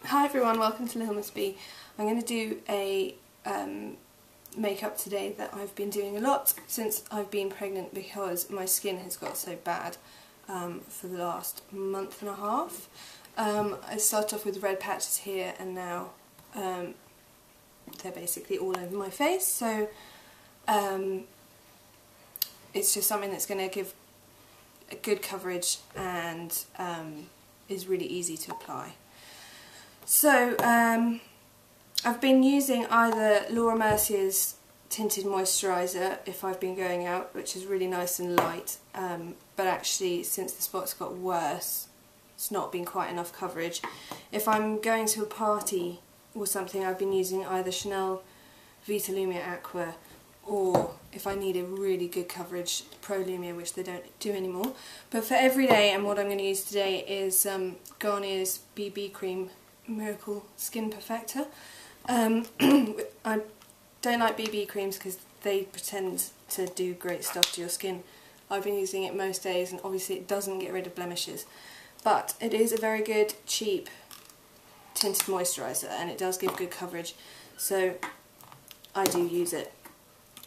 Hi everyone, welcome to Little Miss B. I'm going to do a makeup today that I've been doing a lot since I've been pregnant because my skin has got so bad for the last month and a half. I started off with red patches here and now they're basically all over my face, so it's just something that's going to give a good coverage and is really easy to apply. So I've been using either Laura Mercier's tinted moisturiser if I've been going out, which is really nice and light, but actually since the spots got worse it's not been quite enough coverage. If I'm going to a party or something, I've been using either Chanel Vita Lumia Aqua, or if I need a really good coverage, Pro Lumia, which they don't do anymore. But for everyday, and what I'm going to use today is Garnier's BB Cream Miracle Skin Perfector. I don't like BB creams because they pretend to do great stuff to your skin. I've been using it most days and obviously it doesn't get rid of blemishes. But it is a very good, cheap tinted moisturiser and it does give good coverage, so I do use it.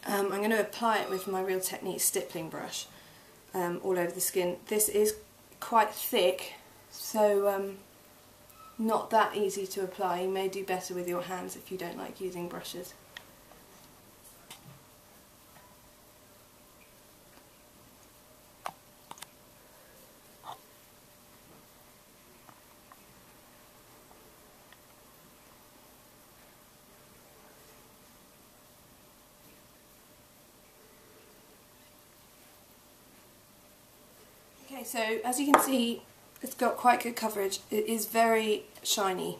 I'm going to apply it with my Real Technique stippling brush all over the skin. This is quite thick, so not that easy to apply. You may do better with your hands if you don't like using brushes. Okay, so as you can see, it's got quite good coverage. It is very shiny,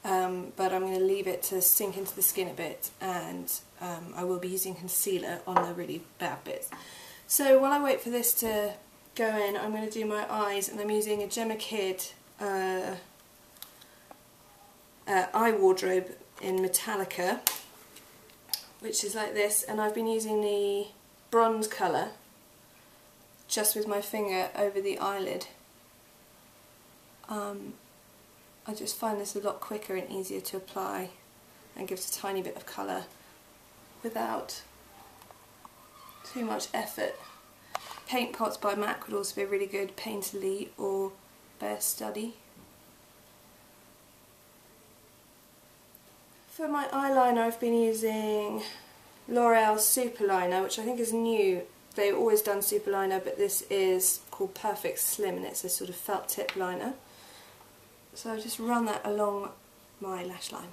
but I'm going to leave it to sink into the skin a bit, and I will be using concealer on the really bad bits. So while I wait for this to go in, I'm going to do my eyes, and I'm using a Gemma Kid eye wardrobe in Metallica, which is like this, and I've been using the bronze colour just with my finger over the eyelid. I just find this a lot quicker and easier to apply and gives a tiny bit of colour without too much effort. Paint Pots by MAC would also be a really good painterly or bare study. For my eyeliner I've been using L'Oreal's Superliner, which I think is new. They've always done Superliner, but this is called Perfect Slim and it's a sort of felt tip liner. So I'll just run that along my lash line.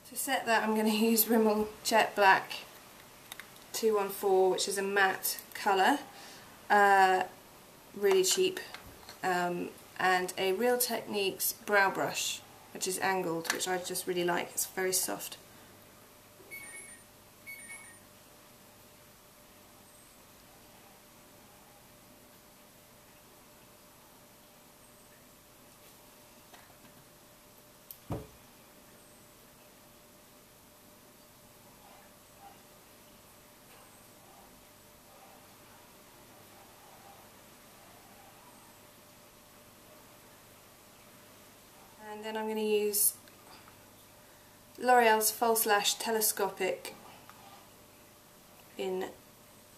To set that, I'm going to use Rimmel Jet Black 214, which is a matte colour, really cheap, and a Real Techniques brow brush, which is angled, which I just really like. It's very soft. And then I'm going to use L'Oreal's False Lash Telescopic in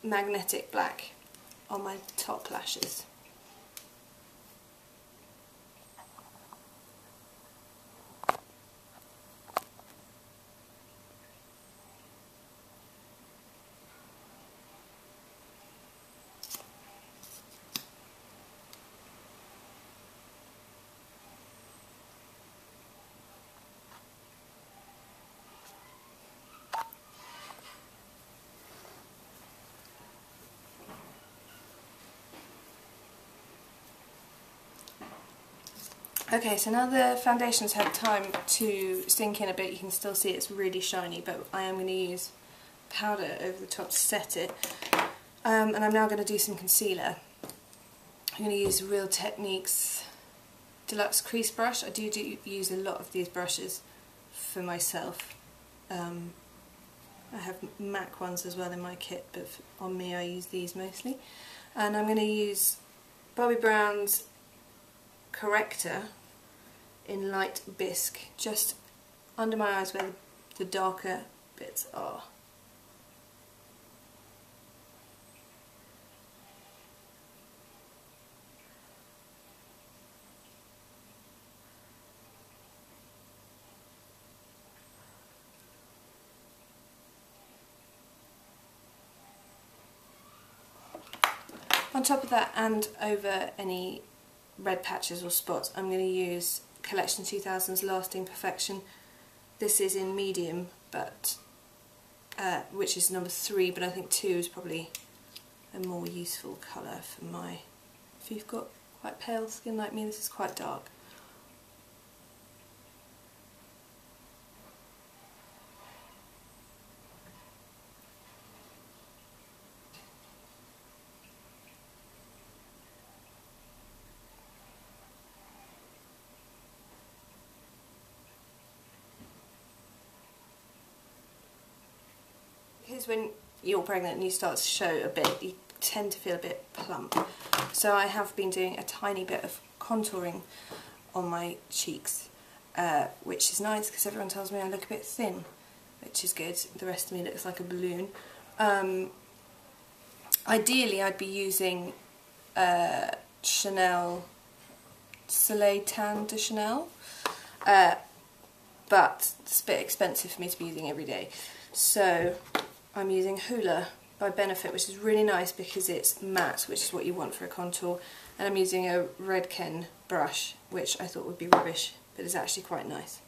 Magnetic Black on my top lashes. Okay, so now the foundation's had time to sink in a bit. You can still see it's really shiny, but I am going to use powder over the top to set it. And I'm now going to do some concealer. I'm going to use Real Techniques deluxe crease brush. I do use a lot of these brushes for myself. I have MAC ones as well in my kit, but on me I use these mostly. And I'm going to use Bobbi Brown's Corrector in light bisque, just under my eyes where the darker bits are. On top of that, and over any red patches or spots, I'm going to use Collection 2000's Lasting Perfection. This is in medium, but which is number 3, but I think 2 is probably a more useful colour for my... If you've got quite pale skin like me, this is quite dark. Because when you're pregnant and you start to show a bit, you tend to feel a bit plump. So I have been doing a tiny bit of contouring on my cheeks, which is nice because everyone tells me I look a bit thin, which is good. The rest of me looks like a balloon. Ideally I'd be using Chanel Soleil Tan de Chanel, but it's a bit expensive for me to be using every day. So I'm using Hoola by Benefit, which is really nice because it's matte, which is what you want for a contour, and I'm using a Redken brush, which I thought would be rubbish, but is actually quite nice.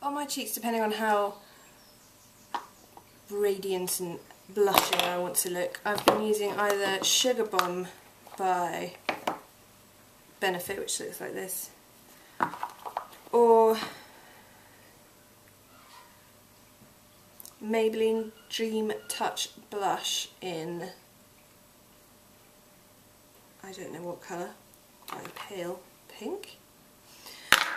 On my cheeks, depending on how radiant and blushing I want to look, I've been using either Sugar Bomb by Benefit, which looks like this, or Maybelline Dream Touch Blush in, I don't know what colour, quite pale pink.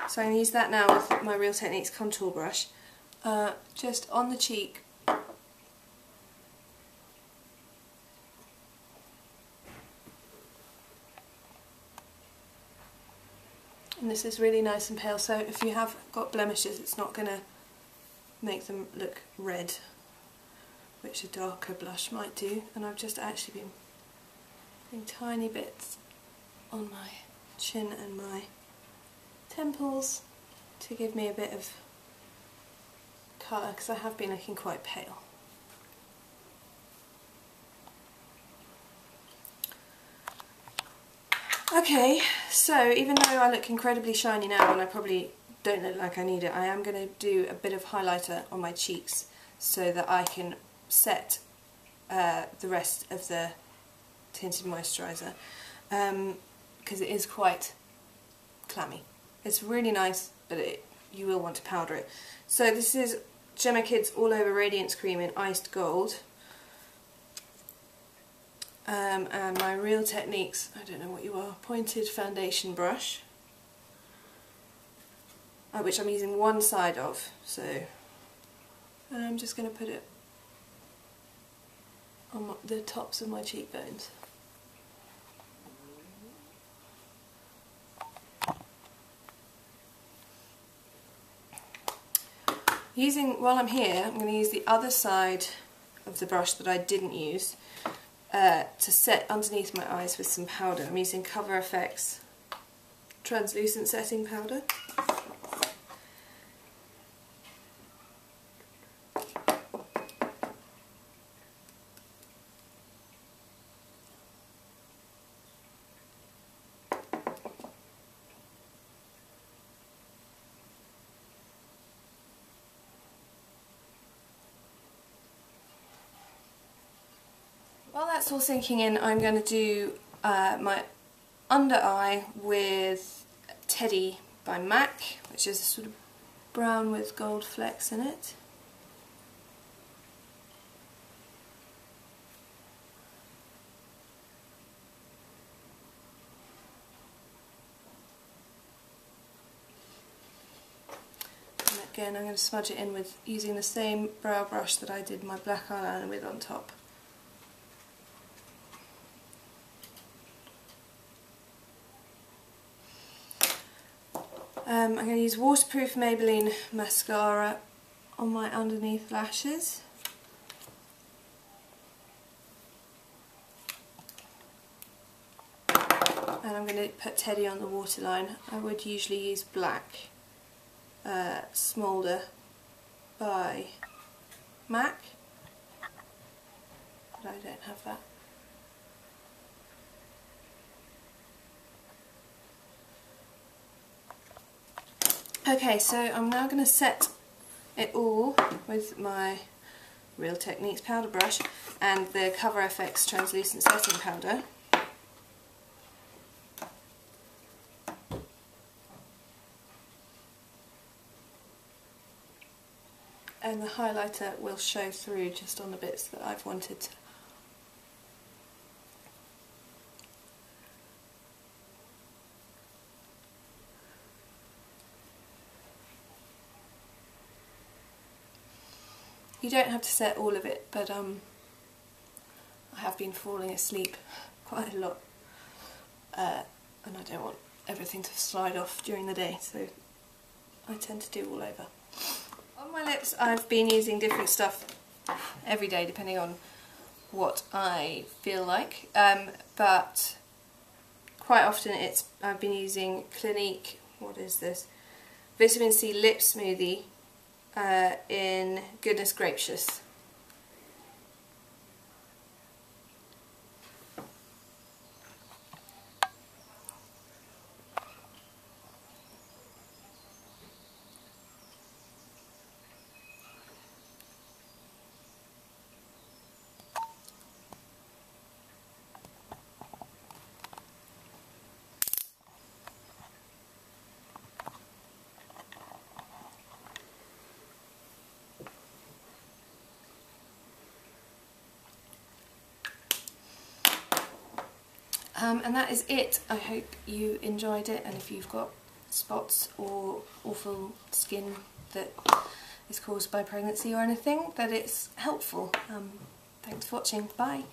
So I'm going to use that now with my Real Techniques contour brush, just on the cheek. And this is really nice and pale, so if you have got blemishes it's not going to make them look red, which a darker blush might do. And I've just actually been putting tiny bits on my chin and my temples to give me a bit of colour, because I have been looking quite pale. Okay, so even though I look incredibly shiny now and I probably don't look like I need it, I am going to do a bit of highlighter on my cheeks so that I can set the rest of the tinted moisturiser, because it is quite clammy. It's really nice, but you will want to powder it. So this is Gemma Kids All Over Radiance Cream in Iced Gold. And my Real Techniques, I don't know what you are, pointed foundation brush, which I'm using one side of. So, and I'm just going to put it on the tops of my cheekbones. While I'm here, I'm going to use the other side of the brush that I didn't use to set underneath my eyes with some powder. I'm using Cover FX translucent setting powder. While that's all sinking in, I'm going to do my under eye with Teddy by MAC, which is a sort of brown with gold flecks in it. And again, I'm going to smudge it in with using the same brow brush that I did my black eyeliner with on top. I'm going to use waterproof Maybelline mascara on my underneath lashes. And I'm going to put Teddy on the waterline. I would usually use black Smolder by MAC, but I don't have that. Okay, so I'm now going to set it all with my Real Techniques powder brush and the Cover FX translucent setting powder. And the highlighter will show through just on the bits that I've wanted to. You don't have to set all of it, but I have been falling asleep quite a lot, and I don't want everything to slide off during the day, so I tend to do all over. On my lips I've been using different stuff every day depending on what I feel like, but quite often I've been using Clinique, what is this, Vitamin C Lip Smoothie in Goodness Gracious. And that is it. I hope you enjoyed it, and if you've got spots or awful skin that is caused by pregnancy or anything, that it's helpful. Thanks for watching. Bye.